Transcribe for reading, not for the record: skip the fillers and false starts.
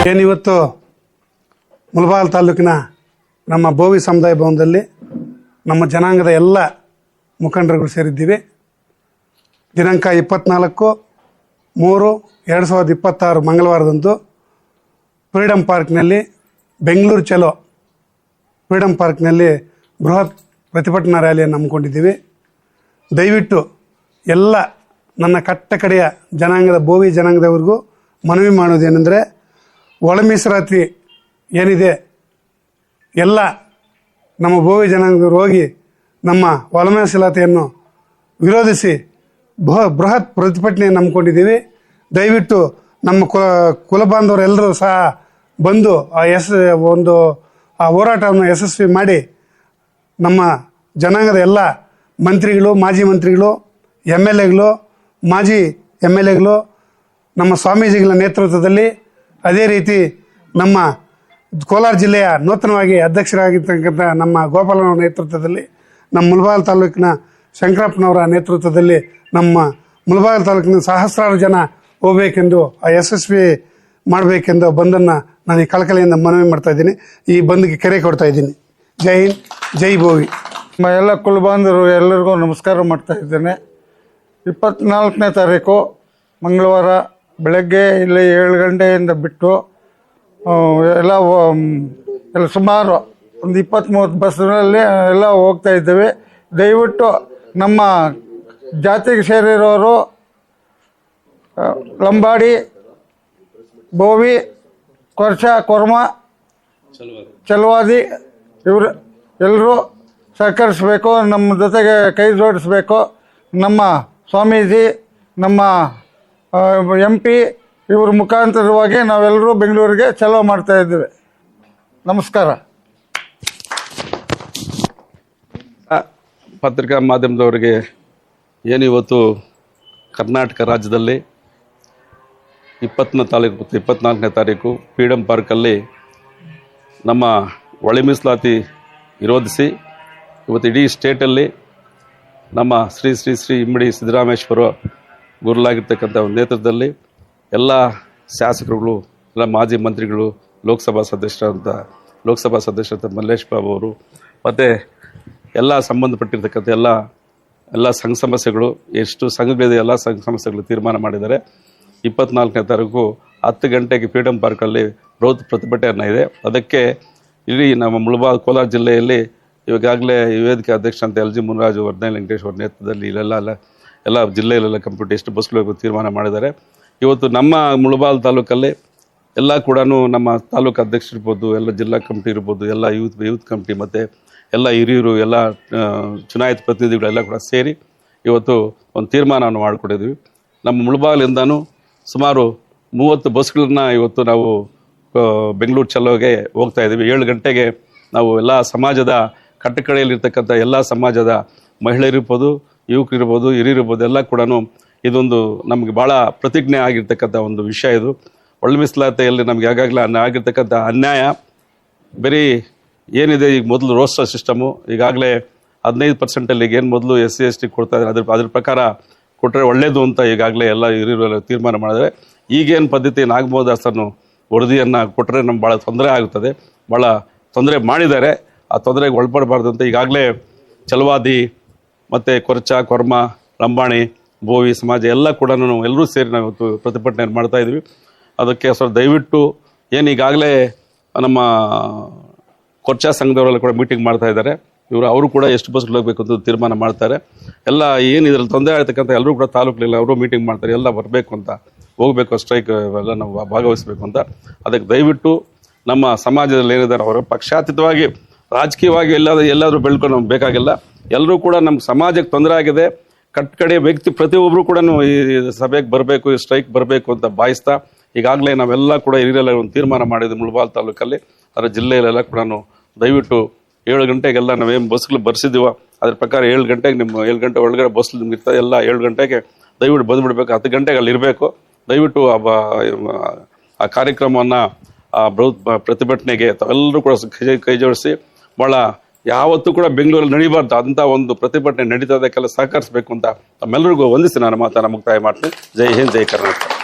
ಏನಿವತ್ತು ಮುಳಬಾಗಿಲು ತಾಲೂಕಿನ ನಮ್ಮ ಬೋವಿ ಸಮುದಾಯ ಭವನದಲ್ಲಿ ನಮ್ಮ ಜನಾಂಗದ ಎಲ್ಲ ಮುಖಂಡರುಗಳು ಸೇರಿದ್ದೀವಿ. ದಿನಾಂಕ 24/3/2026 ಮಂಗಳವಾರದಂದು ಫ್ರೀಡಮ್ ಪಾರ್ಕ್ನಲ್ಲಿ ಬೆಂಗಳೂರು ಚಲೋ ಫ್ರೀಡಮ್ ಪಾರ್ಕ್ನಲ್ಲಿ ಬೃಹತ್ ಪ್ರತಿಭಟನಾ ರ್ಯಾಲಿಯನ್ನು ಹಮ್ಮಿಕೊಂಡಿದ್ದೀವಿ. ದಯವಿಟ್ಟು ಎಲ್ಲ ನನ್ನ ಕಟ್ಟ ಕಡೆಯ ಜನಾಂಗದ ಬೋವಿ ಜನಾಂಗದವರಿಗೂ ಮನವಿ ಮಾಡೋದೇನೆಂದರೆ, ಒಳ ಮೀಸಲಾತಿ ಏನಿದೆ ಎಲ್ಲ ನಮ್ಮ ಬೋವಿ ಜನಾಂಗದವರು ಹೋಗಿ ನಮ್ಮ ಒಳ ಮೀಸಲಾತಿಯನ್ನು ವಿರೋಧಿಸಿ ಬೃಹತ್ ಪ್ರತಿಭಟನೆಯನ್ನು ಹಮ್ಮಿಕೊಂಡಿದ್ದೀವಿ. ದಯವಿಟ್ಟು ನಮ್ಮ ಕುಲಬಾಂಧವರೆಲ್ಲರೂ ಸಹ ಬಂದು ಆ ಹೋರಾಟವನ್ನು ಯಶಸ್ವಿ ಮಾಡಿ ನಮ್ಮ ಜನಾಂಗದ ಎಲ್ಲ ಮಂತ್ರಿಗಳು, ಮಾಜಿ ಮಂತ್ರಿಗಳು, MLAಗಳು, ಮಾಜಿ MLAಗಳು, ನಮ್ಮ ಸ್ವಾಮೀಜಿಗಳ ನೇತೃತ್ವದಲ್ಲಿ, ಅದೇ ರೀತಿ ನಮ್ಮ ಕೋಲಾರ ಜಿಲ್ಲೆಯ ನೂತನವಾಗಿ ಅಧ್ಯಕ್ಷರಾಗಿರ್ತಕ್ಕಂಥ ನಮ್ಮ ಗೋಪಾಲನವರ ನೇತೃತ್ವದಲ್ಲಿ, ನಮ್ಮ ಮುಳಬಾಗಿಲು ತಾಲೂಕಿನ ಶಂಕರಪ್ಪನವರ ನೇತೃತ್ವದಲ್ಲಿ ನಮ್ಮ ಮುಳಬಾಗಿಲು ತಾಲೂಕಿನ ಸಹಸ್ರಾರು ಜನ ಹೋಗಬೇಕೆಂದು ಯಶಸ್ವಿ ಮಾಡಬೇಕೆಂದು ಬಂದನ್ನು ನಾನು ಈ ಕಳಕಳಿಯಿಂದ ಮನವಿ ಮಾಡ್ತಾ ಇದ್ದೀನಿ. ಈ ಬಂದ್ಗೆ ಕರೆ ಕೊಡ್ತಾ ಇದ್ದೀನಿ. ಜೈ ಹಿಂದ್, ಜೈ ಬೋವಿ. ನಮ್ಮ ಎಲ್ಲ ಕುಲಬಾಂಧವರು ಎಲ್ಲರಿಗೂ ನಮಸ್ಕಾರ ಮಾಡ್ತಾ ಇದ್ದೇನೆ. 24ನೇ ತಾರೀಕು ಮಂಗಳವಾರ ಬೆಳಗ್ಗೆ ಇಲ್ಲಿ 7 ಗಂಟೆಯಿಂದ ಬಿಟ್ಟು ಎಲ್ಲ ಸುಮಾರು ಒಂದು 20-30 ಬಸ್ನಲ್ಲಿ ಎಲ್ಲ ಹೋಗ್ತಾ ಇದ್ದೇವೆ. ದಯವಿಟ್ಟು ನಮ್ಮ ಜಾತಿಗೆ ಸೇರಿರೋರು ಲಂಬಾಡಿ, ಬೋವಿ, ಕೊರ್ಚ, ಕೊರ್ಮ, ಚಲವಾದಿ ಇವರು ಎಲ್ಲರೂ ಸಹಕರಿಸಬೇಕು, ನಮ್ಮ ಜೊತೆಗೆ ಕೈ ಜೋಡಿಸಬೇಕು. ನಮ್ಮ ಸ್ವಾಮೀಜಿ, ನಮ್ಮ MP ಇವ್ರ ಮುಖಾಂತರವಾಗಿ ನಾವೆಲ್ಲರೂ ಬೆಂಗಳೂರಿಗೆ ಚಲೋ ಮಾಡ್ತಾ ಇದ್ದೇವೆ. ನಮಸ್ಕಾರ. ಪತ್ರಿಕಾ ಮಾಧ್ಯಮದವರಿಗೆ ಏನಿವತ್ತು ಕರ್ನಾಟಕ ರಾಜ್ಯದಲ್ಲಿ 24ನೇ ತಾರೀಕು ಫ್ರೀಡಮ್ ಪಾರ್ಕಲ್ಲಿ ನಮ್ಮ ಒಳ ಮೀಸಲಾತಿ ವಿರೋಧಿಸಿ ಇವತ್ತು ಇಡೀ ಸ್ಟೇಟಲ್ಲಿ ನಮ್ಮ ಶ್ರೀ ಶ್ರೀ ಶ್ರೀ ಇಮ್ಮಡಿ ಸಿದ್ದರಾಮೇಶ್ವರ ಗುರುಲಾಗಿರ್ತಕ್ಕಂಥ ಒಂದು ನೇತೃತ್ವದಲ್ಲಿ ಎಲ್ಲ ಶಾಸಕರುಗಳು, ಎಲ್ಲ ಮಾಜಿ ಮಂತ್ರಿಗಳು, ಲೋಕಸಭಾ ಸದಸ್ಯರಂತ ಮಲ್ಲೇಶ್ ಬಾಬು ಅವರು, ಮತ್ತು ಎಲ್ಲ ಸಂಬಂಧಪಟ್ಟಿರ್ತಕ್ಕಂಥ ಎಲ್ಲ ಸಂಘ ಸಮಸ್ಯೆಗಳು, ಎಷ್ಟು ಸಂಘಗಳಿದೆ ಎಲ್ಲ ಸಂಘ ಸಮಸ್ಯೆಗಳು ತೀರ್ಮಾನ ಮಾಡಿದ್ದಾರೆ. 24ನೇ ತಾರೀಕು 10 ಗಂಟೆಗೆ ಫ್ರೀಡಮ್ ಪಾರ್ಕಲ್ಲಿ ಬೃಹತ್ ಪ್ರತಿಭಟನೆ ಇದೆ. ಅದಕ್ಕೆ ಇಡೀ ನಮ್ಮ ಮುಳಬಾಗಿಲು ಕೋಲಾರ ಜಿಲ್ಲೆಯಲ್ಲಿ ಈಗಾಗಲೇ ವೇದಿಕೆ ಅಧ್ಯಕ್ಷ ಅಂತ LG ಮುನಿರಾಜು, ವರ್ಧನೆ ವೆಂಕಟೇಶ್ ಅವರ ನೇತೃತ್ವದಲ್ಲಿ ಎಲ್ಲ ಜಿಲ್ಲೆಯಲ್ಲೆಲ್ಲ ಕಂಪ್ಯೂಟರ್ ಎಷ್ಟು ಬಸ್ಗಳು ತೀರ್ಮಾನ ಮಾಡಿದ್ದಾರೆ. ಇವತ್ತು ನಮ್ಮ ಮುಳಬಾಗಿಲು ತಾಲೂಕಲ್ಲಿ ಎಲ್ಲ ಕೂಡ ನಮ್ಮ ತಾಲೂಕು ಅಧ್ಯಕ್ಷ ಇರ್ಬೋದು, ಎಲ್ಲ ಜಿಲ್ಲಾ ಕಮಿಟಿ ಇರ್ಬೋದು, ಎಲ್ಲ ಯೂತ್ ಕಮಿಟಿ ಮತ್ತು ಎಲ್ಲ ಹಿರಿಯರು, ಎಲ್ಲ ಚುನಾಯಿತ ಪ್ರತಿನಿಧಿಗಳೆಲ್ಲ ಕೂಡ ಸೇರಿ ಇವತ್ತು ಒಂದು ತೀರ್ಮಾನವನ್ನು ಮಾಡಿಕೊಂಡಿದ್ವಿ. ನಮ್ಮ ಮುಳಬಾಗಿಲಿಂದನೂ ಸುಮಾರು 30 ಬಸ್ಗಳನ್ನ ಇವತ್ತು ನಾವು ಬೆಂಗಳೂರು ಚಲೋಗೆ ಹೋಗ್ತಾ ಇದ್ದೀವಿ. 7 ಗಂಟೆಗೆ ನಾವು ಎಲ್ಲ ಸಮಾಜದ ಕಟ್ಟಕಡೆಯಲ್ಲಿರ್ತಕ್ಕಂಥ ಎಲ್ಲ ಸಮಾಜದ ಮಹಿಳೆಯರಿರ್ಬೋದು, ಯುವಕರಿರ್ಬೋದು, ಹಿರಿಯರಿರ್ಬೋದು, ಎಲ್ಲ ಕೂಡ ಇದೊಂದು ನಮಗೆ ಭಾಳ ಪ್ರತಿಜ್ಞೆ ಆಗಿರ್ತಕ್ಕಂಥ ಒಂದು ವಿಷಯ. ಇದು ಒಳ ಮೀಸಲಾತಿಯಲ್ಲಿ ನಮಗೆ ಆಗಾಗಲೇ ಆಗಿರ್ತಕ್ಕಂಥ ಅನ್ಯಾಯ ಬರೀ ಏನಿದೆ. ಈಗ ಮೊದಲು ರೋಸ್ಟರ್ ಸಿಸ್ಟಮು ಈಗಾಗಲೇ 15% ಈಗ ಏನು ಮೊದಲು SC ST ಕೊಡ್ತಾ ಇದ್ದಾರೆ, ಅದ್ರ ಪ್ರಕಾರ ಕೊಟ್ಟರೆ ಒಳ್ಳೆಯದು ಅಂತ ಈಗಾಗಲೇ ಎಲ್ಲ ಹಿರಿಯರು ತೀರ್ಮಾನ ಮಾಡಿದರೆ, ಈಗೇನು ಪದ್ಧತಿ ನಾಗಮೋಹದಾಸನು ವರದಿಯನ್ನು ಕೊಟ್ಟರೆ ನಮ್ಗೆ ಭಾಳ ತೊಂದರೆ ಆಗುತ್ತದೆ, ಭಾಳ ತೊಂದರೆ ಮಾಡಿದ್ದಾರೆ. ಆ ತೊಂದರೆಗೆ ಒಳಪಡಬಾರ್ದು ಅಂತ ಈಗಾಗಲೇ ಚಲವಾದಿ ಮತ್ತು ಕೊರ್ಚ, ಕೊರ್ಮ, ಲಂಬಾಣಿ, ಬೋವಿ ಸಮಾಜ ಎಲ್ಲ ಕೂಡ ಎಲ್ಲರೂ ಸೇರಿ ನಾವು ಇವತ್ತು ಪ್ರತಿಭಟನೆ ಮಾಡ್ತಾ ಇದ್ದೀವಿ. ಅದಕ್ಕೆ ದಯವಿಟ್ಟು ಏನು ಈಗಾಗಲೇ ನಮ್ಮ ಕೊರ್ಚ ಸಂಘದವರೆಲ್ಲ ಕೂಡ ಮೀಟಿಂಗ್ ಮಾಡ್ತಾ ಇದ್ದಾರೆ. ಅವರು ಕೂಡ ಎಷ್ಟು ಬಸ್ಗಳು ಹೋಗಬೇಕು ಅಂತ ತೀರ್ಮಾನ ಮಾಡ್ತಾರೆ. ಎಲ್ಲ ಏನು ಇದರಲ್ಲಿ ತೊಂದರೆ ಆಗ್ತಕ್ಕಂಥ ಎಲ್ಲರೂ ಕೂಡ ತಾಲೂಕಲ್ಲಿ ಅವರು ಮೀಟಿಂಗ್ ಮಾಡ್ತಾರೆ, ಎಲ್ಲ ಬರಬೇಕು ಅಂತ, ಹೋಗಬೇಕು, ಸ್ಟ್ರೈಕ್ ಎಲ್ಲ ನಾವು ಭಾಗವಹಿಸಬೇಕು ಅಂತ. ಅದಕ್ಕೆ ದಯವಿಟ್ಟು ನಮ್ಮ ಸಮಾಜದಲ್ಲಿ ಏನಿದ್ದಾರೆ ಅವರು ಪಕ್ಷಾತೀತವಾಗಿ ರಾಜಕೀಯವಾಗಿ ಎಲ್ಲಾದರೂ ಬೆಳ್ಕೊಂಡು ನಮ್ಗೆ ಬೇಕಾಗಿಲ್ಲ. ಎಲ್ಲರೂ ಕೂಡ ನಮ್ಮ ಸಮಾಜಕ್ಕೆ ತೊಂದರೆ ಆಗಿದೆ, ಕಡೆ ವ್ಯಕ್ತಿ ಪ್ರತಿಯೊಬ್ಬರು ಕೂಡ ಈ ಸಭೆಗೆ ಬರಬೇಕು, ಈ ಸ್ಟ್ರೈಕ್ ಬರಬೇಕು ಅಂತ ಭಾವಿಸ್ತಾ ಈಗಾಗಲೇ ನಾವೆಲ್ಲ ಕೂಡ ಹಿರಿಯರೆಲ್ಲ ಒಂದು ತೀರ್ಮಾನ ಮಾಡಿದ್ವಿ ಮುಳಬಾಗಿಲು ತಾಲೂಕಲ್ಲಿ. ಅದರ ಜಿಲ್ಲೆಯಲ್ಲೆಲ್ಲ ಕೂಡ ದಯವಿಟ್ಟು 7 ಗಂಟೆಗೆಲ್ಲ ನಾವೇನು ಬಸ್ಗಳು ಬರ್ಸಿದ್ದೀವೋ ಅದ್ರ ಪ್ರಕಾರ 7 ಗಂಟೆಗೆ 7 ಗಂಟೆ ಒಳಗಡೆ ಬಸ್ ನಿಮ್ಗೆ ಇರ್ತದೆ. ಎಲ್ಲ 7 ಗಂಟೆಗೆ ದಯವಿಟ್ಟು ಬಂದುಬಿಡ್ಬೇಕು, 10 ಗಂಟೆಗೆ ಅಲ್ಲಿ ಇರಬೇಕು. ದಯವಿಟ್ಟು ಆ ಕಾರ್ಯಕ್ರಮವನ್ನು, ಆ ಬೃಹತ್ ಪ್ರತಿಭಟನೆಗೆ ಎಲ್ಲರೂ ಕೂಡ ಕೈ ಜೋಡಿಸಿ ಭಾಳ ಯಾವತ್ತೂ ಕೂಡ ಬೆಂಗಳೂರಲ್ಲಿ ನಡೀಬಾರ್ದು ಅಂಥ ಒಂದು ಪ್ರತಿಭಟನೆ ನಡೀತದಕ್ಕೆಲ್ಲ ಸಹಕರಿಸಬೇಕು ಅಂತ ತಮ್ಮೆಲ್ಲರಿಗೂ ವಂದಿಸಿ ನಾನು ಮಾತನ್ನು ಮುಕ್ತಾಯ ಮಾಡ್ತೀನಿ. ಜೈ ಹಿಂದ್, ಜೈ ಕರ್ನಾಟಕ.